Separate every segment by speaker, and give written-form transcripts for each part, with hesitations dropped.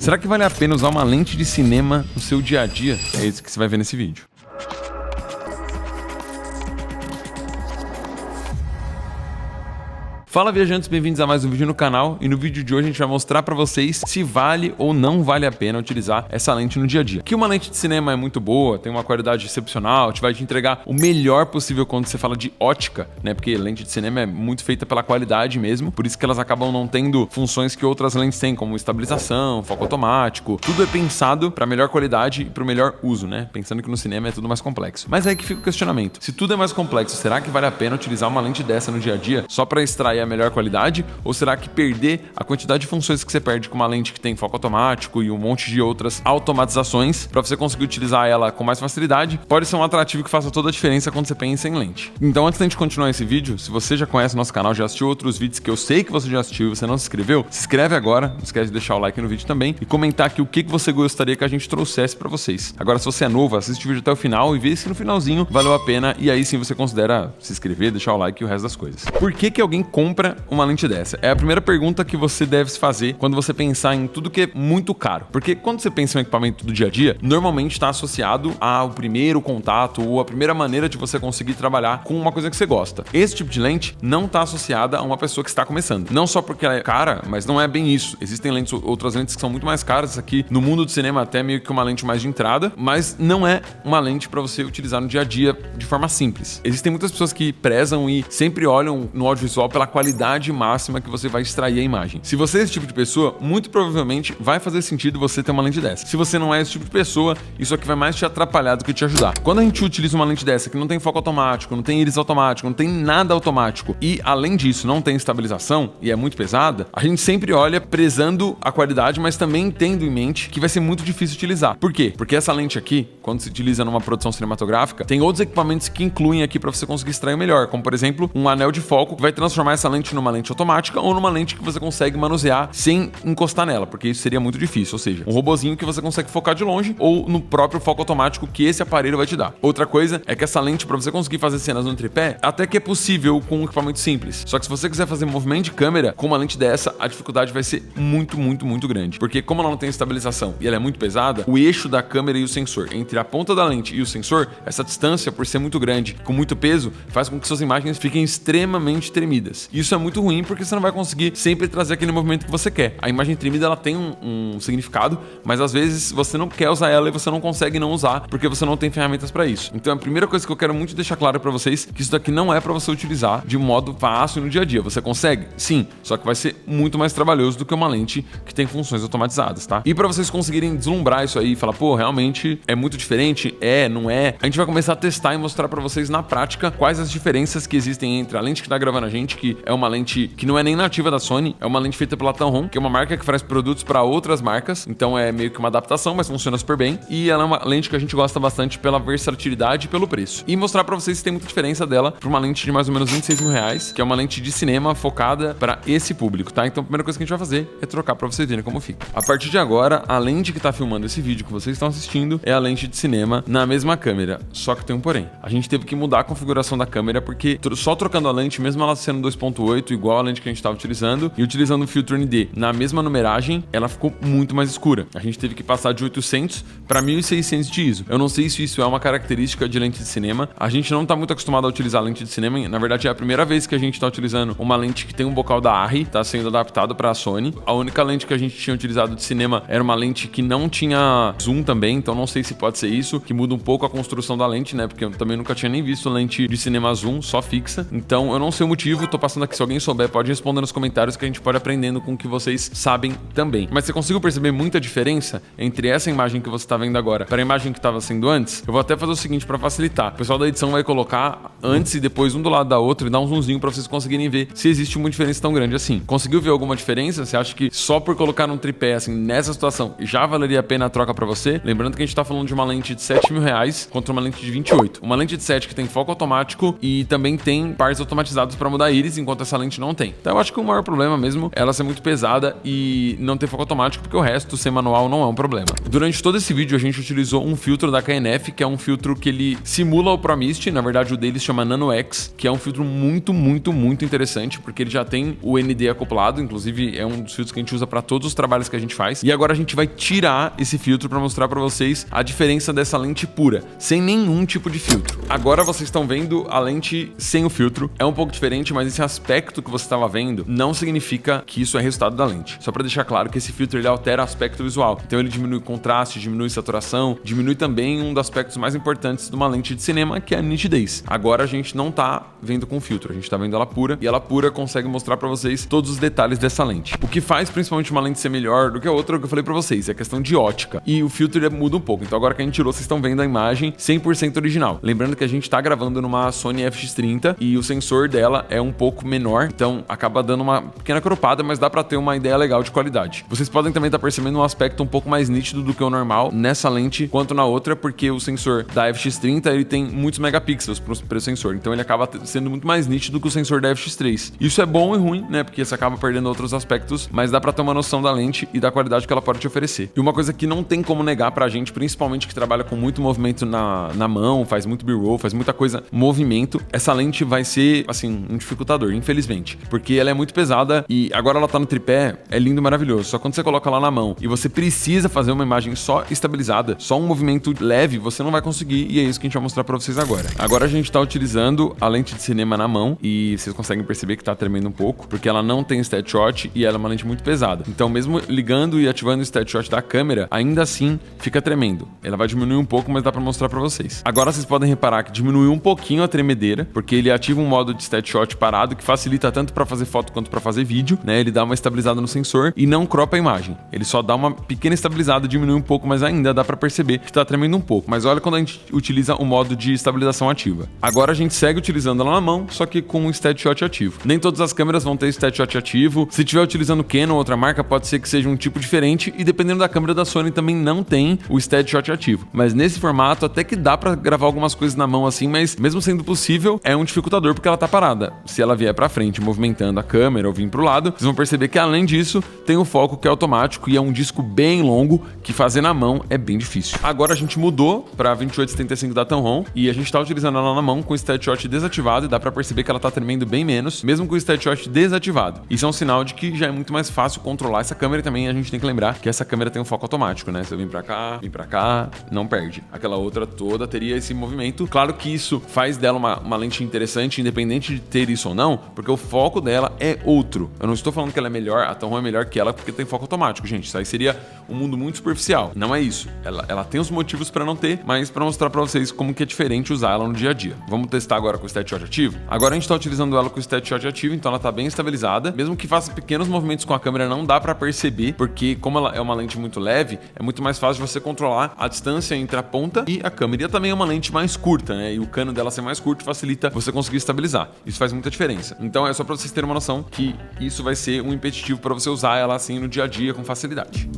Speaker 1: Será que vale a pena usar uma lente de cinema no seu dia a dia? É isso que você vai ver nesse vídeo. Fala viajantes, bem-vindos a mais um vídeo no canal, e no vídeo de hoje a gente vai mostrar pra vocês se vale ou não vale a pena utilizar essa lente no dia a dia. Que uma lente de cinema é muito boa, tem uma qualidade excepcional, vai te entregar o melhor possível quando você fala de ótica, né? Porque lente de cinema é muito feita pela qualidade mesmo, por isso que elas acabam não tendo funções que outras lentes têm, como estabilização, foco automático. Tudo é pensado pra melhor qualidade e pro melhor uso, né? Pensando que no cinema é tudo mais complexo. Mas aí que fica o questionamento. Se tudo é mais complexo, será que vale a pena utilizar uma lente dessa no dia a dia só pra extrair a melhor qualidade, ou será que perder a quantidade de funções que você perde com uma lente que tem foco automático e um monte de outras automatizações para você conseguir utilizar ela com mais facilidade pode ser um atrativo que faça toda a diferença quando você pensa em lente. Então, antes da gente continuar esse vídeo, se você já conhece nosso canal, já assistiu outros vídeos que eu sei que você já assistiu e você não se inscreveu, se inscreve agora, não esquece de deixar o like no vídeo também e comentar aqui o que você gostaria que a gente trouxesse para vocês. Agora, se você é novo, assiste o vídeo até o final e vê se no finalzinho valeu a pena, e aí sim você considera se inscrever, deixar o like e o resto das coisas. Por que alguém compra uma lente dessa? É a primeira pergunta que você deve se fazer quando você pensar em tudo que é muito caro. Porque quando você pensa em um equipamento do dia a dia, normalmente está associado ao primeiro contato ou a primeira maneira de você conseguir trabalhar com uma coisa que você gosta. Esse tipo de lente não está associada a uma pessoa que está começando. Não só porque ela é cara, mas não é bem isso. Existem lentes, outras lentes que são muito mais caras. Aqui no mundo do cinema até meio que uma lente mais de entrada, mas não é uma lente para você utilizar no dia a dia de forma simples. Existem muitas pessoas que prezam e sempre olham no audiovisual pela qualidade máxima que você vai extrair a imagem. Se você é esse tipo de pessoa, muito provavelmente vai fazer sentido você ter uma lente dessa. Se você não é esse tipo de pessoa, isso aqui vai mais te atrapalhar do que te ajudar. Quando a gente utiliza uma lente dessa que não tem foco automático, não tem íris automático, não tem nada automático e, além disso, não tem estabilização e é muito pesada, a gente sempre olha prezando a qualidade, mas também tendo em mente que vai ser muito difícil utilizar. Por quê? Porque essa lente aqui, quando se utiliza numa produção cinematográfica, tem outros equipamentos que incluem aqui para você conseguir extrair o melhor, como por exemplo, um anel de foco que vai transformar essa lente numa lente automática ou numa lente que você consegue manusear sem encostar nela, porque isso seria muito difícil, ou seja, um robozinho que você consegue focar de longe ou no próprio foco automático que esse aparelho vai te dar. Outra coisa é que essa lente, para você conseguir fazer cenas no tripé, até que é possível com um equipamento simples. Só que se você quiser fazer movimento de câmera com uma lente dessa, a dificuldade vai ser muito grande, porque como ela não tem estabilização e ela é muito pesada, o eixo da câmera e o sensor, entre a ponta da lente e o sensor, essa distância, por ser muito grande, com muito peso, faz com que suas imagens fiquem extremamente tremidas. Isso é muito ruim porque você não vai conseguir sempre trazer aquele movimento que você quer. A imagem tremida, ela tem um significado, mas às vezes você não quer usar ela e você não consegue não usar porque você não tem ferramentas para isso. Então a primeira coisa que eu quero muito deixar claro para vocês é que isso daqui não é para você utilizar de modo fácil no dia a dia. Você consegue? Sim, só que vai ser muito mais trabalhoso do que uma lente que tem funções automatizadas, tá? E para vocês conseguirem deslumbrar isso aí e falar, pô, realmente é muito diferente? É, não é? A gente vai começar a testar e mostrar para vocês na prática quais as diferenças que existem entre a lente que tá gravando a gente, que é uma lente que não é nem nativa da Sony, é uma lente feita pela Tamron, que é uma marca que faz produtos para outras marcas, então é meio que uma adaptação, mas funciona super bem, e ela é uma lente que a gente gosta bastante pela versatilidade e pelo preço. E mostrar para vocês se tem muita diferença dela para uma lente de mais ou menos 26 mil reais, que é uma lente de cinema focada para esse público, tá? Então a primeira coisa que a gente vai fazer é trocar para vocês verem como fica. A partir de agora, a lente que tá filmando esse vídeo que vocês estão assistindo é a lente de cinema na mesma câmera, só que tem um porém. A gente teve que mudar a configuração da câmera porque só trocando a lente, mesmo ela sendo 2.8, igual a lente que a gente estava utilizando, e utilizando o filtro ND na mesma numeragem, ela ficou muito mais escura. A gente teve que passar de 800 para 1600 de ISO. Eu não sei se isso é uma característica de lente de cinema. A gente não tá muito acostumado a utilizar lente de cinema. Na verdade, é a primeira vez que a gente tá utilizando uma lente que tem um bocal da Arri, tá sendo adaptado para a Sony. A única lente que a gente tinha utilizado de cinema era uma lente que não tinha zoom também, então não sei se pode ser isso, que muda um pouco a construção da lente, né? Porque eu também nunca tinha nem visto lente de cinema zoom, só fixa. Então eu não sei o motivo, tô passando aqui, se alguém souber, pode responder nos comentários que a gente pode aprendendo com o que vocês sabem também. Mas você conseguiu perceber muita diferença entre essa imagem que você tá vendo agora para a imagem que estava sendo antes? Eu vou até fazer o seguinte para facilitar. O pessoal da edição vai colocar antes e depois um do lado da outra e dar um zoomzinho para vocês conseguirem ver se existe uma diferença tão grande assim. Conseguiu ver alguma diferença? Você acha que só por colocar num tripé assim nessa situação já valeria a pena a troca para você? Lembrando que a gente tá falando de uma lente de 7 mil reais contra uma lente de 28. Uma lente de 7 que tem foco automático e também tem pares automatizados para mudar íris, enquanto enquanto essa lente não tem. Então eu acho que o maior problema mesmo é ela ser muito pesada e não ter foco automático, porque o resto, ser manual, não é um problema. Durante todo esse vídeo a gente utilizou um filtro da KNF, que é um filtro que ele simula o ProMist, na verdade o deles chama Nano X, que é um filtro muito interessante, porque ele já tem o ND acoplado, inclusive é um dos filtros que a gente usa para todos os trabalhos que a gente faz. E agora a gente vai tirar esse filtro para mostrar para vocês a diferença dessa lente pura, sem nenhum tipo de filtro. Agora vocês estão vendo a lente sem o filtro, é um pouco diferente, mas esse aspecto que você estava vendo não significa que isso é resultado da lente. Só para deixar claro que esse filtro ele altera o aspecto visual. Então ele diminui o contraste, diminui a saturação, diminui também um dos aspectos mais importantes de uma lente de cinema, que é a nitidez. Agora a gente não tá vendo com filtro, a gente tá vendo ela pura, e ela pura consegue mostrar para vocês todos os detalhes dessa lente. O que faz principalmente uma lente ser melhor do que a outra, é o que eu falei para vocês, é a questão de ótica. E o filtro ele muda um pouco. Então agora que a gente tirou, vocês estão vendo a imagem 100% original. Lembrando que a gente tá gravando numa Sony FX30 e o sensor dela é um pouco menor, então acaba dando uma pequena cropada, mas dá para ter uma ideia legal de qualidade. Vocês podem também estar percebendo um aspecto um pouco mais nítido do que o normal nessa lente quanto na outra, porque o sensor da FX30 ele tem muitos megapixels para o sensor, então ele acaba sendo muito mais nítido que o sensor da FX3. Isso é bom e ruim, né? Porque você acaba perdendo outros aspectos, mas dá para ter uma noção da lente e da qualidade que ela pode te oferecer. E uma coisa que não tem como negar pra gente, principalmente que trabalha com muito movimento na mão, faz muito B-roll, faz muita coisa, movimento, essa lente vai ser, assim, um dificultador, infelizmente, porque ela é muito pesada e agora ela tá no tripé, é lindo, maravilhoso, só quando você coloca ela na mão e você precisa fazer uma imagem só estabilizada, só um movimento leve, você não vai conseguir, e é isso que a gente vai mostrar pra vocês agora. Agora a gente tá utilizando a lente de cinema na mão e vocês conseguem perceber que tá tremendo um pouco, porque ela não tem steady shot e ela é uma lente muito pesada. Então mesmo ligando e ativando o steady shot da câmera, ainda assim fica tremendo. Ela vai diminuir um pouco, mas dá pra mostrar pra vocês. Agora vocês podem reparar que diminuiu um pouquinho a tremedeira, porque ele ativa um modo de steady shot parado que facilita tanto pra fazer foto quanto pra fazer vídeo, né? Ele dá uma estabilizada no sensor e não cropa a imagem. Ele só dá uma pequena estabilizada, diminui um pouco, mas ainda dá pra perceber que tá tremendo um pouco. Mas olha quando a gente utiliza o modo de estabilização ativa. Agora a gente segue utilizando ela na mão, só que com o steady shot ativo. Nem todas as câmeras vão ter steady shot ativo. Se estiver utilizando Canon ou outra marca, pode ser que seja um tipo diferente, e dependendo da câmera da Sony também não tem o steady shot ativo. Mas nesse formato até que dá pra gravar algumas coisas na mão assim, mas mesmo sendo possível, é um dificultador porque ela tá parada. Se ela vier pra frente movimentando a câmera ou vir pro lado, vocês vão perceber que além disso, tem o foco que é automático e é um disco bem longo que fazer na mão é bem difícil. Agora a gente mudou pra 28-75 da Tamron e a gente tá utilizando ela na mão com o steady shot desativado e dá pra perceber que ela tá tremendo bem menos, mesmo com o steady shot desativado. Isso é um sinal de que já é muito mais fácil controlar essa câmera, e também a gente tem que lembrar que essa câmera tem um foco automático, né? Se eu vim pra cá, não perde. Aquela outra toda teria esse movimento. Claro que isso faz dela uma lente interessante, independente de ter isso ou não, porque o foco dela é outro. Eu não estou falando que ela é melhor, a Tamron é melhor que ela porque tem foco automático, gente. Isso aí seria um mundo muito superficial. Não é isso. Ela tem os motivos pra não ter, mas pra mostrar pra vocês como que é diferente usar ela no dia a dia. Vamos testar agora com o steady shot ativo? Agora a gente tá utilizando ela com o steady shot ativo, então ela tá bem estabilizada. Mesmo que faça pequenos movimentos com a câmera, não dá pra perceber, porque como ela é uma lente muito leve, é muito mais fácil de você controlar a distância entre a ponta e a câmera. E também é uma lente mais curta, né? E o cano dela ser mais curto facilita você conseguir estabilizar. Isso faz muita diferença. Então é só pra vocês terem uma noção que isso vai ser um impeditivo pra você usar ela assim no dia a dia com facilidade.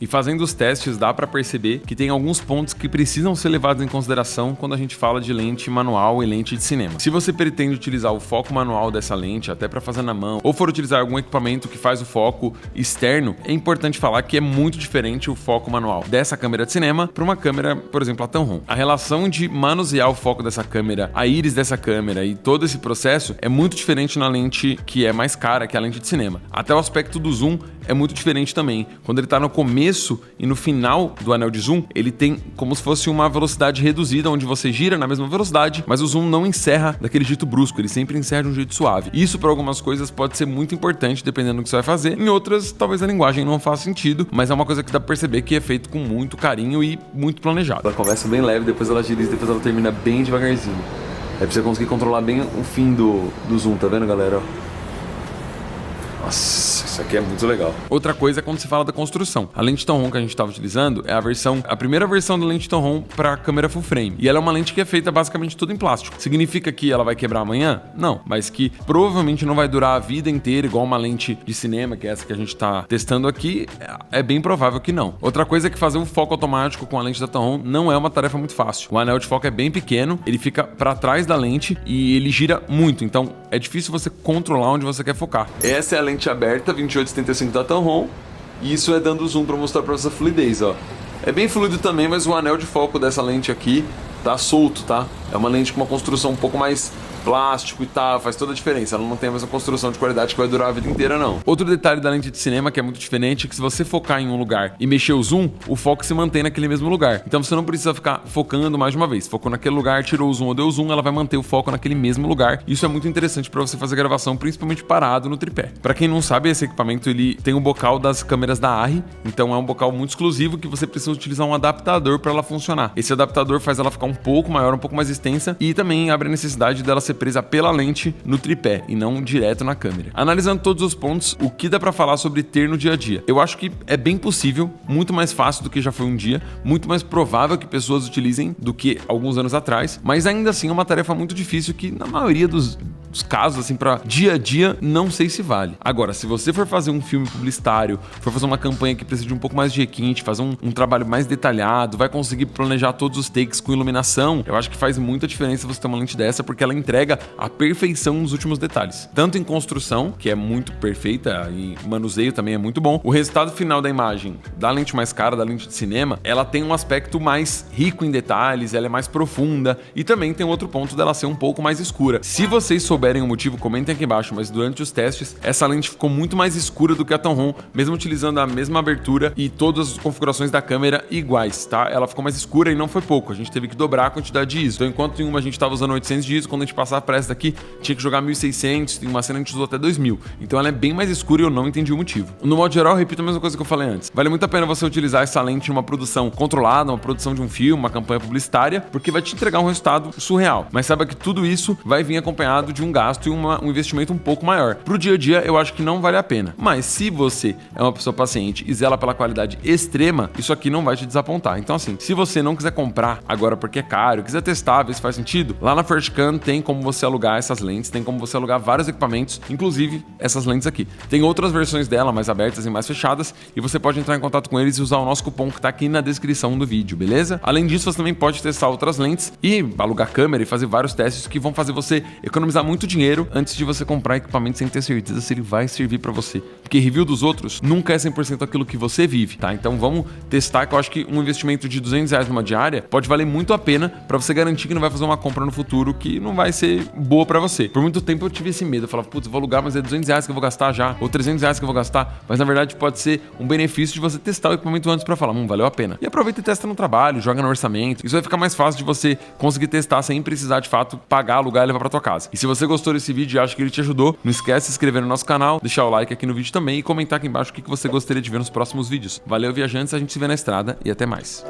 Speaker 1: E fazendo os testes dá para perceber que tem alguns pontos que precisam ser levados em consideração quando a gente fala de lente manual e lente de cinema. Se você pretende utilizar o foco manual dessa lente até para fazer na mão, ou for utilizar algum equipamento que faz o foco externo, é importante falar que é muito diferente o foco manual dessa câmera de cinema para uma câmera, por exemplo, a Tamron. A relação de manusear o foco dessa câmera, a íris dessa câmera e todo esse processo é muito diferente na lente que é mais cara, que é a lente de cinema. Até o aspecto do zoom é muito diferente também. Quando ele está no começo e no final do anel de zoom, ele tem como se fosse uma velocidade reduzida, onde você gira na mesma velocidade, mas o zoom não encerra daquele jeito brusco, ele sempre encerra de um jeito suave. Isso para algumas coisas pode ser muito importante, dependendo do que você vai fazer. Em outras, talvez a linguagem não faça sentido, mas é uma coisa que dá pra perceber que é feito com muito carinho e muito planejado. Ela começa bem leve, depois ela agiliza, depois ela termina bem devagarzinho. É pra você conseguir controlar bem o fim do zoom, tá vendo, galera? Nossa. Isso aqui é muito legal. Outra coisa é quando se fala da construção. A lente Tamron que a gente estava utilizando é a primeira versão da lente Tamron para câmera full frame. E ela é uma lente que é feita basicamente tudo em plástico. Significa que ela vai quebrar amanhã? Não, mas que provavelmente não vai durar a vida inteira igual uma lente de cinema, que é essa que a gente está testando aqui. É bem provável que não. Outra coisa é que fazer um foco automático com a lente da Tamron não é uma tarefa muito fácil. O anel de foco é bem pequeno, ele fica para trás da lente e ele gira muito, então é difícil você controlar onde você quer focar. Essa é a lente aberta 28-75 da Tamron, e isso é dando zoom para mostrar para essa fluidez, ó. É bem fluido também, mas o anel de foco dessa lente aqui tá solto, tá? É uma lente com uma construção um pouco mais plástico e tal, faz toda a diferença. Ela não tem a mesma construção de qualidade que vai durar a vida inteira, não. Outro detalhe da lente de cinema que é muito diferente é que se você focar em um lugar e mexer o zoom, o foco se mantém naquele mesmo lugar. Então você não precisa ficar focando mais de uma vez. Focou naquele lugar, tirou o zoom ou deu o zoom, ela vai manter o foco naquele mesmo lugar. Isso é muito interessante para você fazer gravação, principalmente parado no tripé. Para quem não sabe, esse equipamento ele tem o bocal das câmeras da Arri, então é um bocal muito exclusivo que você precisa utilizar um adaptador para ela funcionar. Esse adaptador faz ela ficar um pouco maior, um pouco mais extensa e também abre a necessidade dela ser presa pela lente no tripé e não direto na câmera. Analisando todos os pontos, o que dá pra falar sobre ter no dia a dia? Eu acho que é bem possível, muito mais fácil do que já foi um dia, muito mais provável que pessoas utilizem do que alguns anos atrás, mas ainda assim é uma tarefa muito difícil que na maioria dos casos, assim, pra dia a dia, não sei se vale. Agora, se você for fazer um filme publicitário, for fazer uma campanha que precisa de um pouco mais de requinte, fazer um trabalho mais detalhado, vai conseguir planejar todos os takes com iluminação, eu acho que faz muita diferença você ter uma lente dessa, porque ela entrega a perfeição nos últimos detalhes. Tanto em construção, que é muito perfeita, e manuseio também é muito bom. O resultado final da imagem da lente mais cara, da lente de cinema, ela tem um aspecto mais rico em detalhes, ela é mais profunda, e também tem outro ponto dela ser um pouco mais escura. Se vocês souberem o motivo, comentem aqui embaixo, mas durante os testes, essa lente ficou muito mais escura do que a Tamron, mesmo utilizando a mesma abertura e todas as configurações da câmera iguais, tá? Ela ficou mais escura e não foi pouco, a gente teve que dobrar a quantidade de ISO. Então, enquanto em uma a gente estava usando 800 de ISO, quando a gente passava para essa daqui, tinha que jogar 1600, em uma cena a gente usou até 2000. Então ela é bem mais escura e eu não entendi o motivo. No modo geral, eu repito a mesma coisa que eu falei antes. Vale muito a pena você utilizar essa lente em uma produção controlada, uma produção de um filme, uma campanha publicitária, porque vai te entregar um resultado surreal. Mas saiba que tudo isso vai vir acompanhado de um gasto e um investimento um pouco maior. Pro dia a dia, eu acho que não vale a pena. Mas se você é uma pessoa paciente e zela pela qualidade extrema, isso aqui não vai te desapontar. Então assim, se você não quiser comprar agora porque é caro, quiser testar, ver se faz sentido, lá na Firstcam tem como você alugar essas lentes, tem como você alugar vários equipamentos, inclusive essas lentes aqui. Tem outras versões dela, mais abertas e mais fechadas, e você pode entrar em contato com eles e usar o nosso cupom que tá aqui na descrição do vídeo, beleza? Além disso, você também pode testar outras lentes e alugar câmera e fazer vários testes que vão fazer você economizar muito dinheiro antes de você comprar equipamento sem ter certeza se ele vai servir pra você. Porque review dos outros nunca é 100% aquilo que você vive, tá? Então vamos testar, que eu acho que um investimento de R$200 numa diária pode valer muito a pena pra você garantir que não vai fazer uma compra no futuro que não vai ser boa pra você. Por muito tempo eu tive esse medo, eu falava, putz, eu vou alugar, mas é R$200 que eu vou gastar já, ou R$300 que eu vou gastar, mas na verdade pode ser um benefício de você testar o equipamento antes pra falar, valeu a pena. E aproveita e testa no trabalho, joga no orçamento, isso vai ficar mais fácil de você conseguir testar sem precisar de fato pagar, alugar e levar pra tua casa. E se você gostou desse vídeo e acha que ele te ajudou, não esquece de se inscrever no nosso canal, deixar o like aqui no vídeo também e comentar aqui embaixo o que você gostaria de ver nos próximos vídeos. Valeu, viajantes, a gente se vê na estrada e até mais.